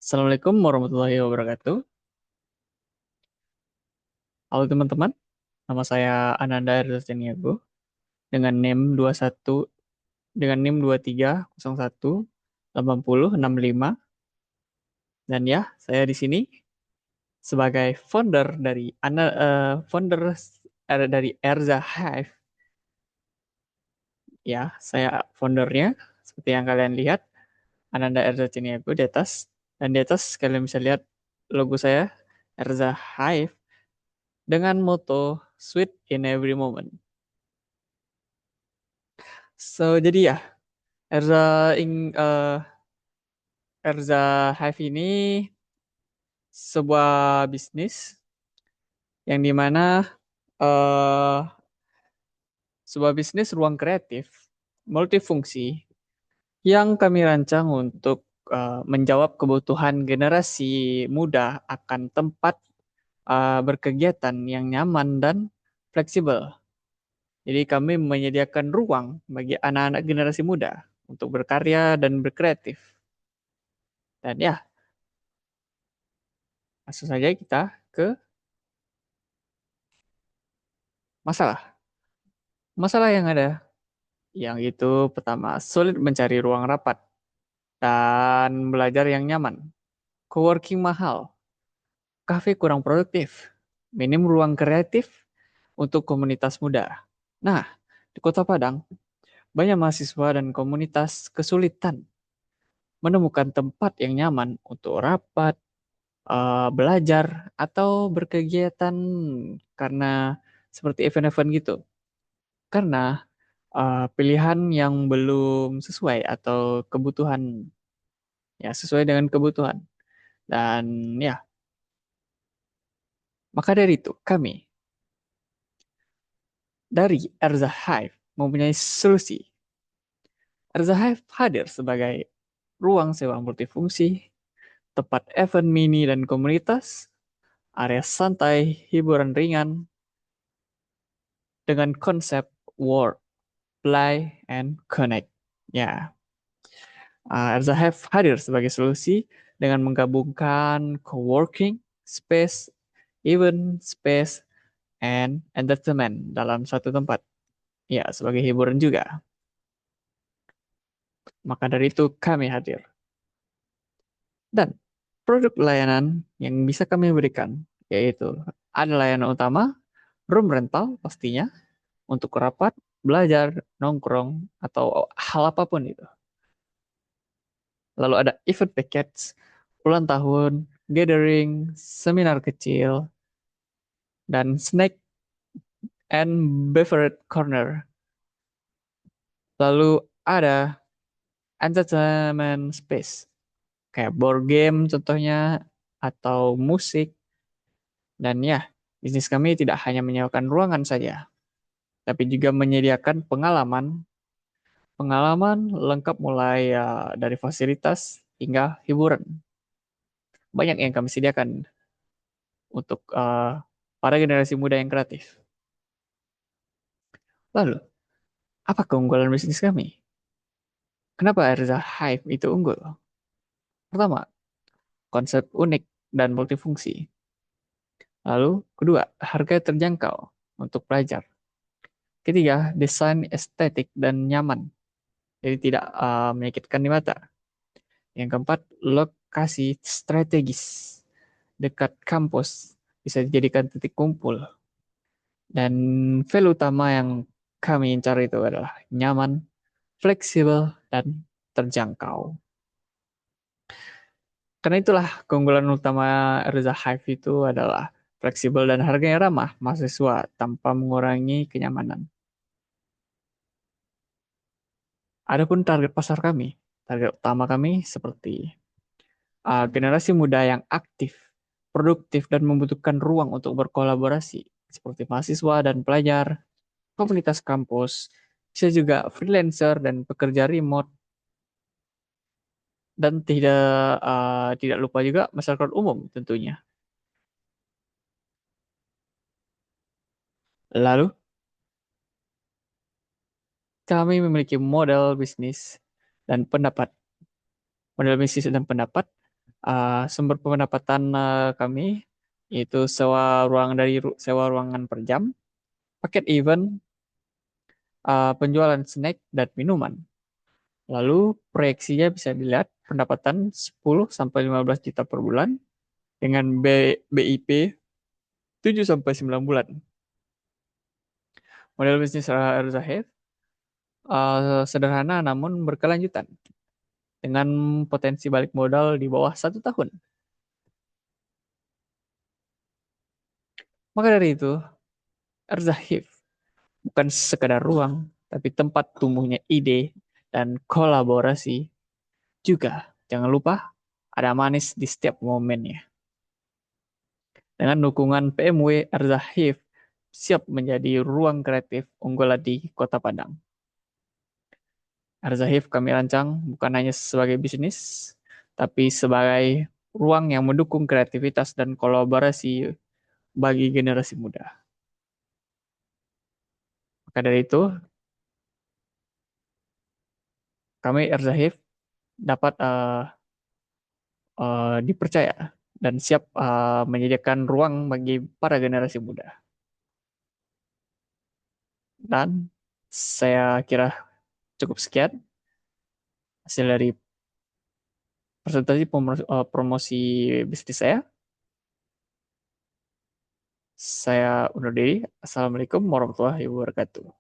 Assalamualaikum warahmatullahi wabarakatuh. Halo teman-teman, nama saya Ananda Rizaniago dengan NIM 21 dengan NIM 23018065 dan ya, saya di sini sebagai founder dari dari Erza Hive. Ya, saya foundernya seperti yang kalian lihat, Ananda Erza Ciniago di atas, dan di atas kalian bisa lihat logo saya Erza Hive dengan moto Sweet in Every Moment. Jadi ya, Erza Erza Hive ini sebuah bisnis yang dimana eh sebuah bisnis ruang kreatif multifungsi yang kami rancang untuk menjawab kebutuhan generasi muda akan tempat berkegiatan yang nyaman dan fleksibel. Jadi kami menyediakan ruang bagi anak-anak generasi muda untuk berkarya dan berkreatif. Dan ya, langsung saja kita ke masalah. Masalah yang ada, yang itu pertama, sulit mencari ruang rapat dan belajar yang nyaman. Coworking mahal, kafe kurang produktif, minim ruang kreatif untuk komunitas muda. Nah, di Kota Padang, banyak mahasiswa dan komunitas kesulitan menemukan tempat yang nyaman untuk rapat, belajar, atau berkegiatan karena seperti event-event gitu. Karena pilihan yang belum sesuai atau kebutuhan, ya sesuai dengan kebutuhan. Dan ya, maka dari itu kami dari Erza Hive mempunyai solusi. Erza Hive hadir sebagai ruang sewa multifungsi, tempat event mini dan komunitas, area santai, hiburan ringan dengan konsep work, play, and connect. Ya, Erza Hive hadir sebagai solusi dengan menggabungkan co-working space, event space, and entertainment dalam satu tempat. Ya, sebagai hiburan juga. Maka dari itu kami hadir. Dan produk layanan yang bisa kami berikan yaitu ada layanan utama, room rental pastinya untuk rapat, belajar, nongkrong, atau hal apapun itu. Lalu ada event package, ulang tahun, gathering, seminar kecil, dan snack and beverage corner. Lalu ada entertainment space, kayak board game contohnya, atau musik. Dan ya, bisnis kami tidak hanya menyewakan ruangan saja, tapi juga menyediakan pengalaman, pengalaman lengkap mulai dari fasilitas hingga hiburan. Banyak yang kami sediakan untuk para generasi muda yang kreatif. Lalu, apa keunggulan bisnis kami? Kenapa Erza Hive itu unggul? Pertama, konsep unik dan multifungsi. Lalu, kedua, harga terjangkau untuk pelajar. Ketiga, desain estetik dan nyaman, jadi tidak menyakitkan di mata. Yang keempat, lokasi strategis dekat kampus, bisa dijadikan titik kumpul. Dan value utama yang kami incar itu adalah nyaman, fleksibel, dan terjangkau. Karena itulah keunggulan utama Erza Hive itu adalah fleksibel dan harganya ramah mahasiswa tanpa mengurangi kenyamanan. Adapun target pasar kami, target utama kami seperti generasi muda yang aktif, produktif, dan membutuhkan ruang untuk berkolaborasi, seperti mahasiswa dan pelajar, komunitas kampus, bisa juga freelancer dan pekerja remote, dan tidak lupa juga masyarakat umum tentunya. Lalu, kami memiliki model bisnis dan pendapat. Model bisnis dan pendapat Sumber pendapatan kami yaitu sewa ruangan per jam, paket event, penjualan snack dan minuman. Lalu proyeksinya bisa dilihat pendapatan 10 sampai 15 juta per bulan dengan BIP 7 sampai 9 bulan. Model bisnis Arzahef sederhana namun berkelanjutan dengan potensi balik modal di bawah 1 tahun. Maka dari itu, Arzahif bukan sekadar ruang, tapi tempat tumbuhnya ide dan kolaborasi. Juga, jangan lupa ada manis di setiap momennya. Dengan dukungan PMW, Arzahif siap menjadi ruang kreatif unggulan di Kota Padang. Arzahif kami rancang bukan hanya sebagai bisnis, tapi sebagai ruang yang mendukung kreativitas dan kolaborasi bagi generasi muda. Maka dari itu, kami Arzahif dapat dipercaya dan siap menyediakan ruang bagi para generasi muda. Dan saya kira cukup sekian hasil dari presentasi promosi bisnis saya. Saya undur diri. Assalamualaikum warahmatullahi wabarakatuh.